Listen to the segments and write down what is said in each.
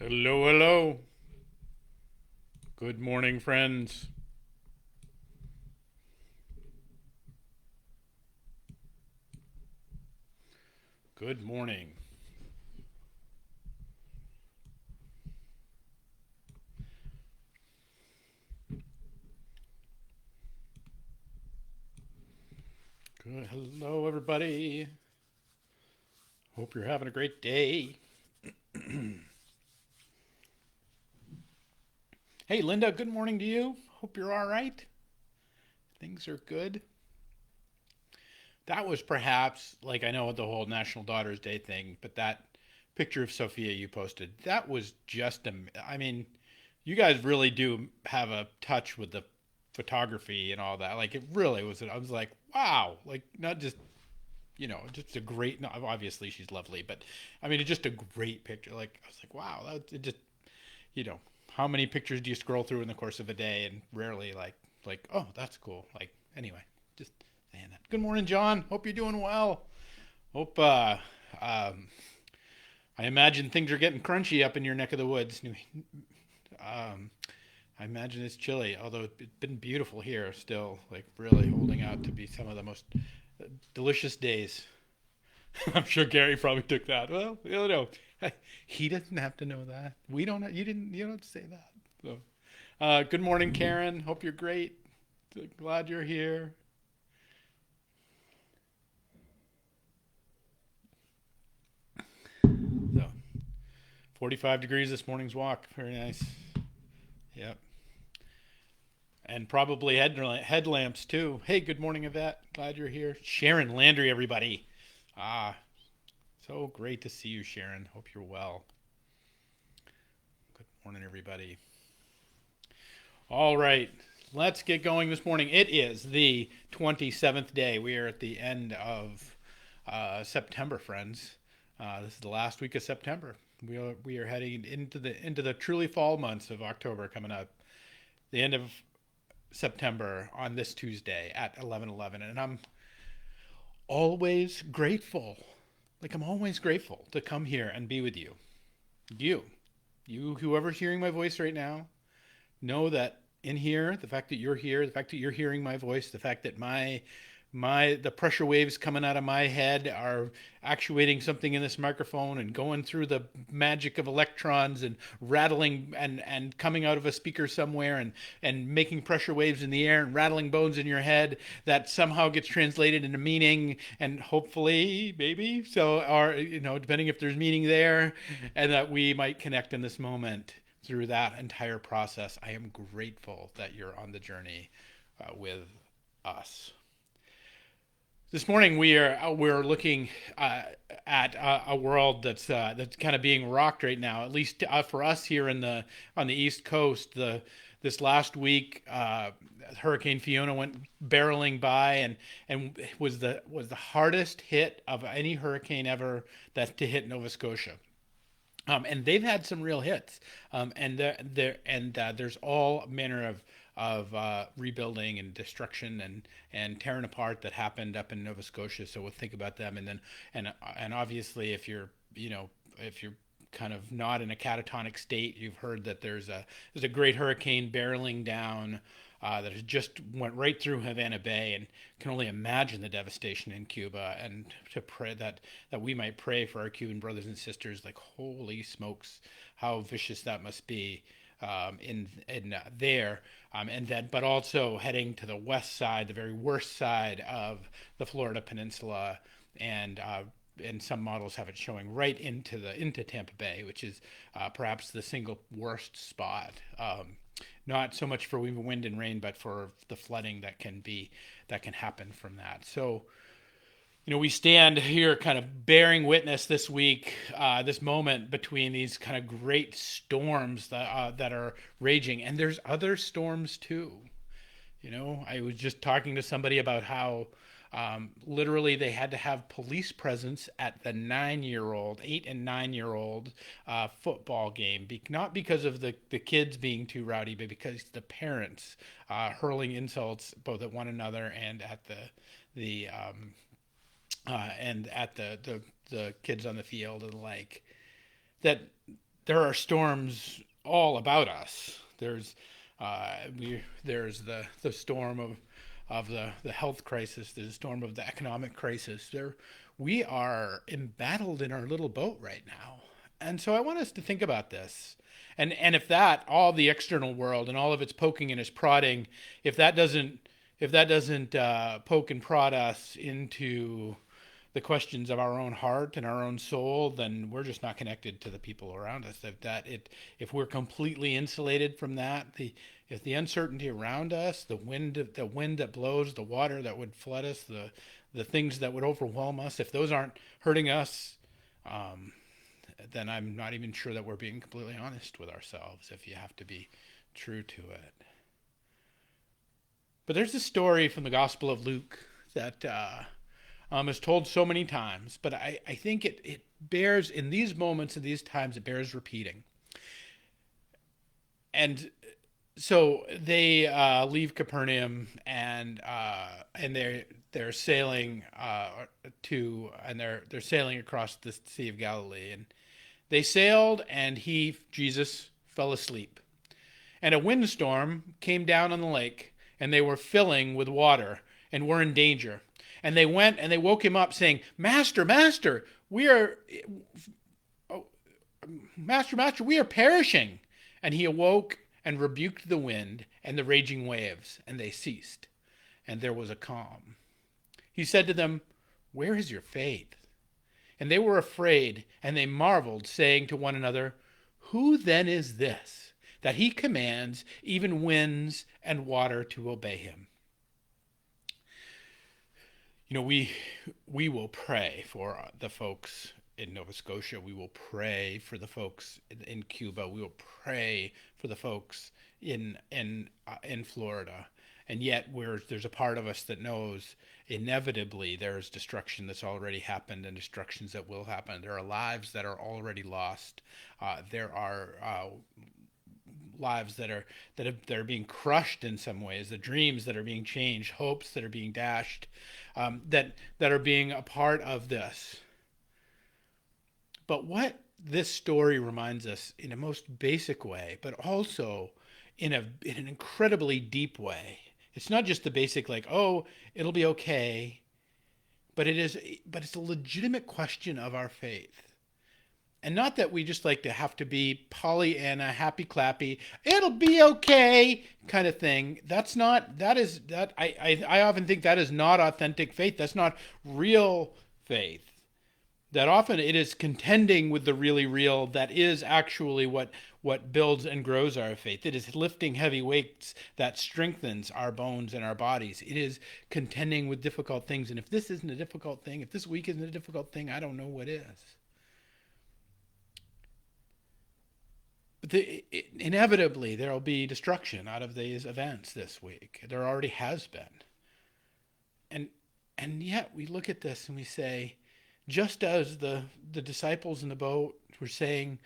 Hello, hello. Good morning, friends. Good morning. Good. Hello, everybody. Hope you're having a great day. Hey, Linda, good morning to you. Hope you're all right. Things are good. That was perhaps, like, I know the whole National Daughters Day thing, but that picture of Sophia you posted, that was just, I mean, you guys really do have a touch with the photography and all that. Like, it really was, I was like, wow. Like, not just just a great. No, obviously she's lovely, but I mean, it's just a great picture. Like I was like, wow, it just you know, how many pictures do you scroll through in the course of a day, and rarely oh, that's cool. Like anyway, just saying that. Good morning, John. Hope you're doing well. Hope um, I imagine things are getting crunchy up in your neck of the woods. Um, I imagine it's chilly, although it's been beautiful here still. Like really holding out to be some of the most delicious days. I'm sure Gary probably took that. Well, he doesn't have to know that. We don't. You didn't. You don't have to say that. So, good morning, Karen. Hope you're great. Glad you're here. So, 45 degrees this morning's walk. Very nice. Yep. And probably headlamps too. Hey, good morning, Yvette. Glad you're here. Sharon Landry, everybody. Ah, so great to see you, Sharon. Hope you're well. Good morning, everybody. All right, let's get going this morning. It is the 27th day. We are at the end of September, friends. This is the last week of September. We are heading into the truly fall months of October coming up. The end of September on this Tuesday at 11:11, and I'm always grateful. Like I'm always grateful to come here and be with you. You, whoever's hearing my voice right now, know that in here, the fact that you're here, the fact that you're hearing my voice, the fact that the pressure waves coming out of my head are actuating something in this microphone and going through the magic of electrons and rattling and coming out of a speaker somewhere and making pressure waves in the air and rattling bones in your head that somehow gets translated into meaning and hopefully maybe so or depending if there's meaning there and that we might connect in this moment through that entire process. I am grateful that you're on the journey with us. This morning we're looking at a world that's kind of being rocked right now. At least for us here in the on the East Coast, the this last week Hurricane Fiona went barreling by and was the hardest hit of any hurricane ever that to hit Nova Scotia. And they've had some real hits, there's all manner of rebuilding and destruction and tearing apart that happened up in Nova Scotia. So we'll think about them, and obviously if you're kind of not in a catatonic state, you've heard that there's a great hurricane barreling down that has just went right through Havana Bay, and can only imagine the devastation in Cuba. And to pray that we might pray for our Cuban brothers and sisters. Like holy smokes, how vicious that must be in there, and then but also heading to the west side, the very worst side of the Florida Peninsula, and some models have it showing right into Tampa Bay, which is perhaps the single worst spot. Not so much for wind and rain, but for the flooding that can happen from that. So, we stand here kind of bearing witness this week, this moment between these kind of great storms that are raging, and there's other storms too. I was just talking to somebody about how literally they had to have police presence at the 9-year-old, 8 and 9-year-old football game, not because of the kids being too rowdy, but because the parents hurling insults both at one another and at the kids on the field and like that. there are storms all about us. There's the storm of the health crisis, the storm of the economic crisis. We are embattled in our little boat right now. And so I want us to think about this. And if that, all the external world and all of its poking and its prodding, if that doesn't poke and prod us into the questions of our own heart and our own soul, then we're just not connected to the people around us. If we're completely insulated from that, if the uncertainty around us, the wind that blows, the water that would flood us, the things that would overwhelm us, if those aren't hurting us, then I'm not even sure that we're being completely honest with ourselves, if you have to be true to it. But there's a story from the Gospel of Luke that is told so many times, but I think it bears, in these moments, in these times, it bears repeating. And so they leave Capernaum, and they're sailing they're sailing across the Sea of Galilee, and they sailed, and Jesus, fell asleep. And a windstorm came down on the lake, and they were filling with water and were in danger. And they went and they woke him up, saying, Master, Master, we are perishing. And he awoke and rebuked the wind and the raging waves, and they ceased. And there was a calm. He said to them, Where is your faith? And they were afraid, and they marveled, saying to one another, Who then is this, that he commands even winds and water to obey him? You know, we will pray for the folks in Nova Scotia. We will pray for the folks in Cuba. We will pray for the folks in Florida. And yet there's a part of us that knows inevitably there's destruction that's already happened and destructions that will happen. There are lives that are already lost. There are lives that are being crushed in some ways, the dreams that are being changed, hopes that are being dashed, that are being a part of this. But what this story reminds us in a most basic way, but also in an incredibly deep way. It's not just the basic, like, oh, it'll be okay, but it's a legitimate question of our faith. And not that we just like to have to be Pollyanna, happy clappy, it'll be okay kind of thing. I often think that is not authentic faith. That's not real faith. That often it is contending with the really real that is actually what builds and grows our faith. It is lifting heavy weights that strengthens our bones and our bodies. It is contending with difficult things. And if this isn't a difficult thing, if this week isn't a difficult thing, I don't know what is. But inevitably, there will be destruction out of these events this week. There already has been. And yet we look at this and we say, just as the disciples in the boat were saying,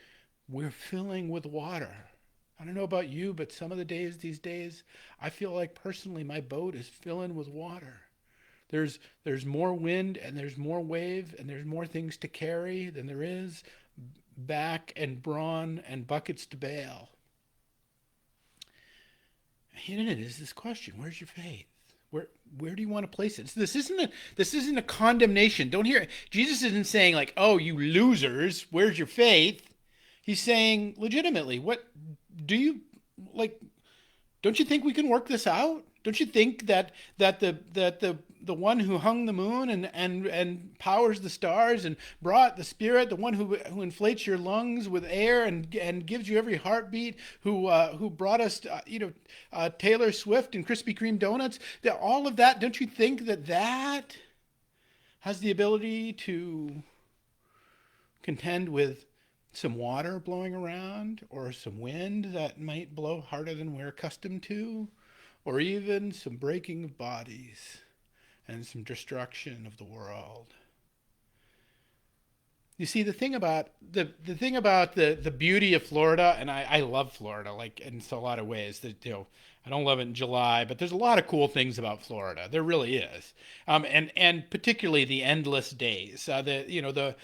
we're filling with water. I don't know about you, but some of the days these days, I feel like personally my boat is filling with water. There's more wind and there's more wave and there's more things to carry than there is back and brawn and buckets to bail. And it is this question, where's your faith? Where do you want to place it? This isn't a condemnation. Don't hear it. Jesus isn't saying like, oh, you losers, where's your faith? He's saying legitimately, what do you like? Don't you think we can work this out? Don't you think that the one who hung the moon and powers the stars and brought the Spirit, the one who inflates your lungs with air and gives you every heartbeat, who brought us Taylor Swift and Krispy Kreme donuts, that all of that, don't you think that has the ability to contend with some water blowing around, or some wind that might blow harder than we're accustomed to, or even some breaking of bodies and some destruction of the world? You see, the beauty of Florida, and I love Florida, like in a lot of ways. That I don't love it in July, but there's a lot of cool things about Florida. There really is, and particularly the endless days, the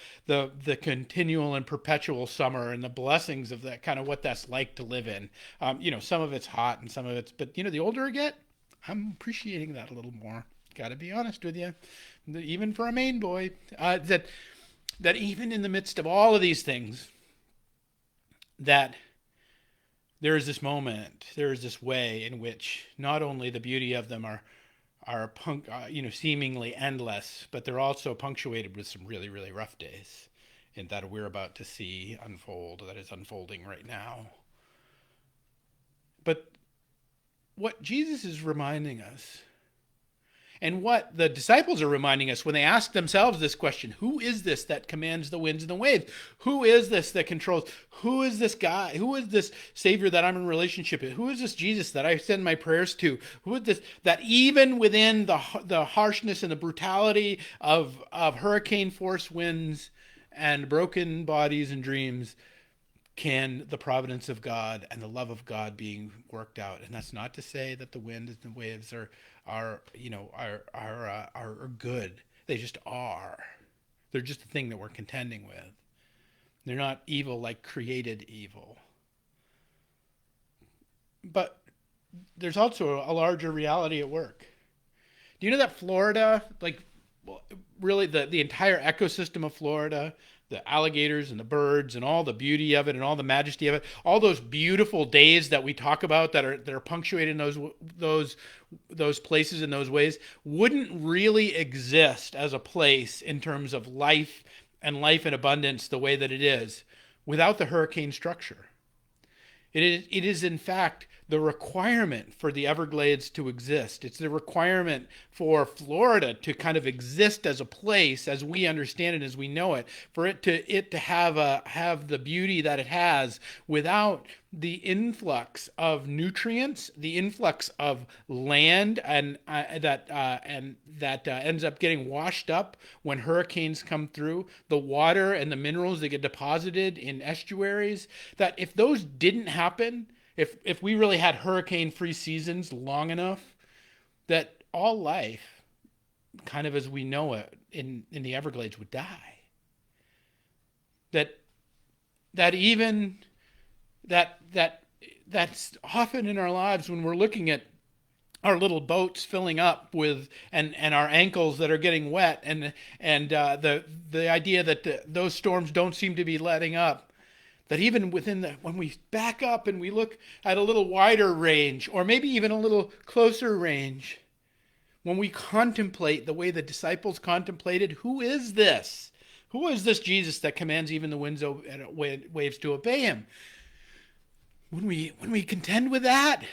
continual and perpetual summer, and the blessings of that, kind of what that's like to live in. Some of it's hot and some of it's, but the older I get, I'm appreciating that a little more. Got to be honest with you, even for a Maine boy, that even in the midst of all of these things, that there is this moment, there is this way in which not only the beauty of them are seemingly endless, but they're also punctuated with some really, really rough days, and that we're about to see unfold, that is unfolding right now. But what Jesus is reminding us, and what the disciples are reminding us when they ask themselves this question, who is this that commands the winds and the waves? Who is this that controls? Who is this guy? Who is this Savior that I'm in relationship with? Who is this Jesus that I send my prayers to? Who is this that even within the harshness and the brutality of hurricane force winds and broken bodies and dreams, can the providence of God and the love of God being worked out? And that's not to say that the wind and the waves are good. They just are. They're just a thing that we're contending with. They're not evil like created evil. But there's also a larger reality at work. Do you know that Florida, really the entire ecosystem of Florida, the alligators and the birds and all the beauty of it and all the majesty of it, all those beautiful days that we talk about that are punctuated in those places in those ways, wouldn't really exist as a place in terms of life and life in abundance the way that it is without the hurricane structure. It is in fact the requirement for the Everglades to exist. It's the requirement for Florida to kind of exist as a place, as we understand it, as we know it, for it to have the beauty that it has without the influx of nutrients, the influx of land, and that ends up getting washed up when hurricanes come through, the water and the minerals that get deposited in estuaries. That if those didn't happen, if we really had hurricane-free seasons long enough, that all life, kind of as we know it in the Everglades, would die. That's often in our lives when we're looking at our little boats filling up with and our ankles that are getting wet, and the idea that those storms don't seem to be letting up. That even when we back up and we look at a little wider range, or maybe even a little closer range, when we contemplate the way the disciples contemplated, who is this? Who is this Jesus that commands even the winds and waves to obey him? When we contend with that,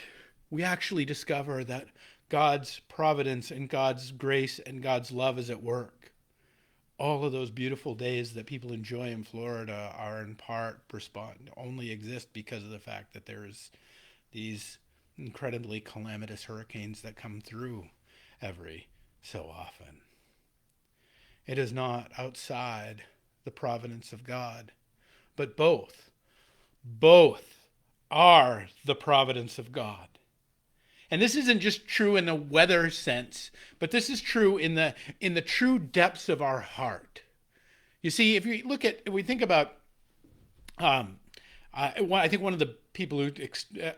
we actually discover that God's providence and God's grace and God's love is at work. All of those beautiful days that people enjoy in Florida are in part only exist because of the fact that there's these incredibly calamitous hurricanes that come through every so often. It is not outside the providence of God, but both are the providence of God. And this isn't just true in the weather sense, but this is true in the true depths of our heart. You see, if we think about, I think one of the people who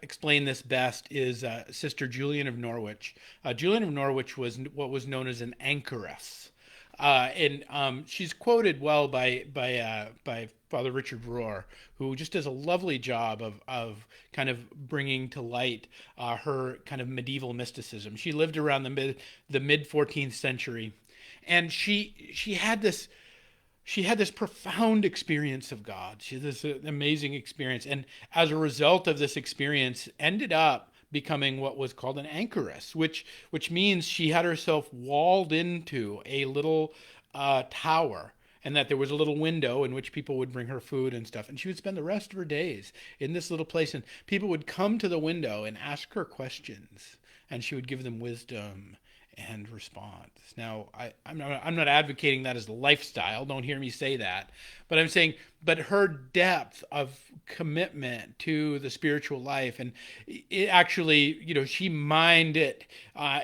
explain this best is Sister Julian of Norwich. Julian of Norwich was what was known as an anchoress. And she's quoted well by Father Richard Rohr, who just does a lovely job of kind of bringing to light her kind of medieval mysticism. She lived around the mid 14th century, and she had this profound experience of God. She had this amazing experience, and as a result of this experience, ended up becoming what was called an anchoress, which means she had herself walled into a little tower, and that there was a little window in which people would bring her food and stuff, and she would spend the rest of her days in this little place, and people would come to the window and ask her questions, and she would give them wisdom and responds. Now, I'm not advocating that as a lifestyle. Don't hear me say that. But I'm saying, but her depth of commitment to the spiritual life, and it actually, she mined it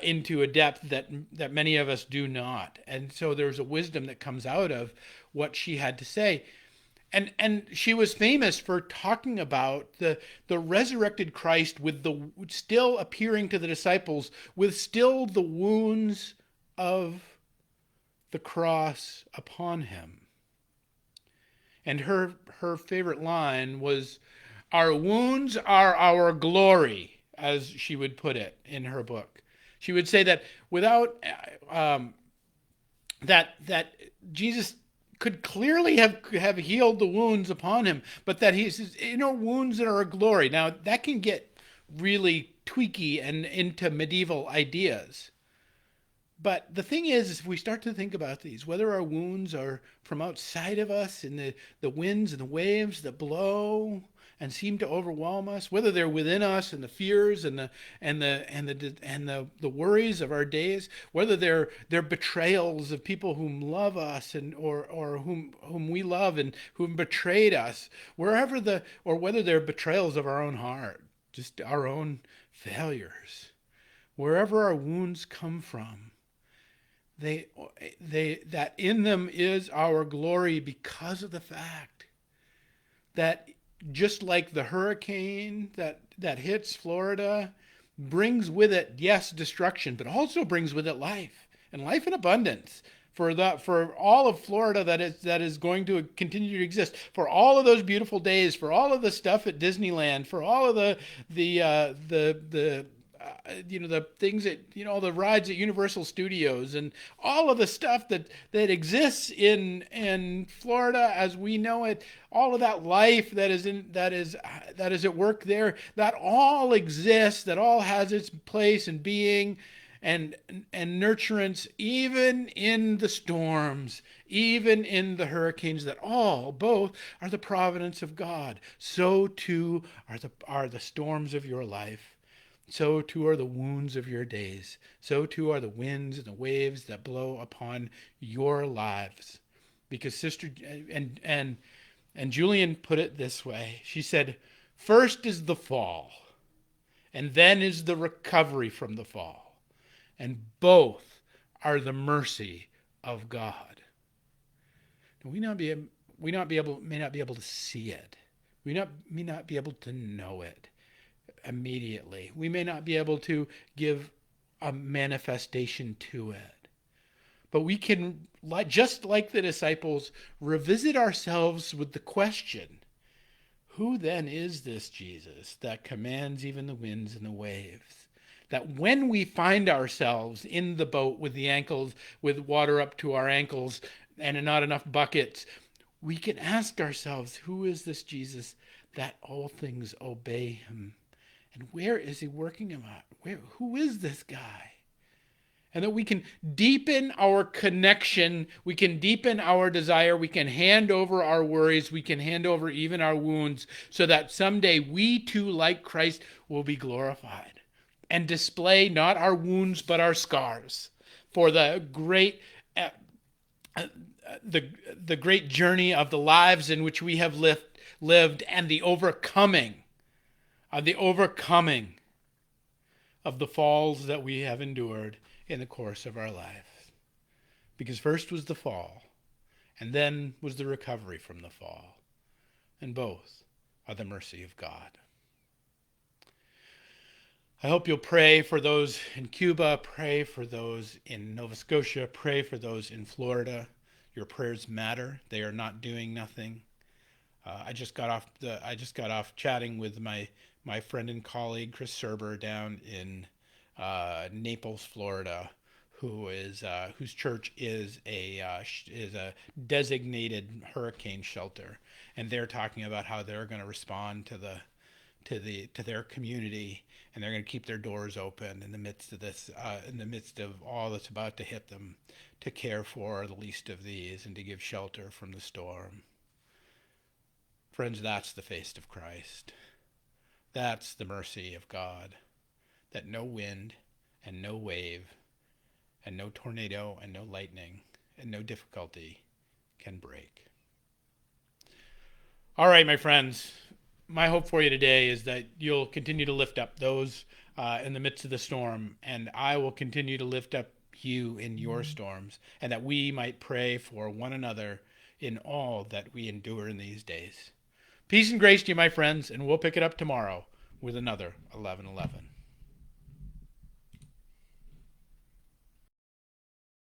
into a depth that many of us do not. And so there's a wisdom that comes out of what she had to say. And she was famous for talking about the resurrected Christ with the still appearing to the disciples with still the wounds of the cross upon him. And her favorite line was, "Our wounds are our glory," as she would put it in her book. She would say that without that Jesus could clearly have healed the wounds upon him, but that he says, wounds that are a glory. Now, that can get really tweaky and into medieval ideas. But the thing is if we start to think about these, whether our wounds are from outside of us in the winds and the waves that blow and seem to overwhelm us, whether they're within us and the fears and the worries of our days, whether they're betrayals of people whom love us or whom we love and whom betrayed us, or whether they're betrayals of our own heart, just our own failures, wherever our wounds come from, that in them is our glory, because of the fact that just like the hurricane that hits Florida brings with it, yes, destruction, but also brings with it life, and life in abundance for all of Florida that is going to continue to exist, for all of those beautiful days, for all of the stuff at Disneyland, for all of the things that, all the rides at Universal Studios, and all of the stuff that exists in Florida as we know it, all of that life that is at work there, that all exists, that all has its place and being and nurturance, even in the storms, even in the hurricanes, that both are the providence of God. So too are the storms of your life. So too are the wounds of your days. So too are the winds and the waves that blow upon your lives. Because Sister and Julian put it this way. She said, first is the fall, and then is the recovery from the fall. And both are the mercy of God. We may not be able to see it. We may not be able to know it immediately. We may not be able to give a manifestation to it. But we can, just like the disciples, revisit ourselves with the question, who then is this Jesus that commands even the winds and the waves? That when we find ourselves in the boat with water up to our ankles and not enough buckets, we can ask ourselves, who is this Jesus that all things obey him? And where is he working him at? Who is this guy? And that we can deepen our connection, we can deepen our desire, we can hand over our worries, we can hand over even our wounds, so that someday we too, like Christ, will be glorified and display not our wounds but our scars for the great the great journey of the lives in which we have lived, and the overcoming of the falls that we have endured in the course of our life. Because first was the fall, and then was the recovery from the fall. And both are the mercy of God. I hope you'll pray for those in Cuba, pray for those in Nova Scotia, pray for those in Florida. Your prayers matter. They are not doing nothing. I just got off chatting with my friend and colleague Chris Serber down in Naples, Florida, whose church is a designated hurricane shelter, and they're talking about how they're going to respond to their community, and they're going to keep their doors open in the midst of this, in the midst of all that's about to hit them, to care for the least of these and to give shelter from the storm. Friends, that's the face of Christ. That's the mercy of God, that no wind and no wave and no tornado and no lightning and no difficulty can break. All right, my friends. My hope for you today is that you'll continue to lift up those in the midst of the storm, and I will continue to lift up you in your storms, and that we might pray for one another in all that we endure in these days. Peace and grace to you, my friends, and we'll pick it up tomorrow with another 11:11.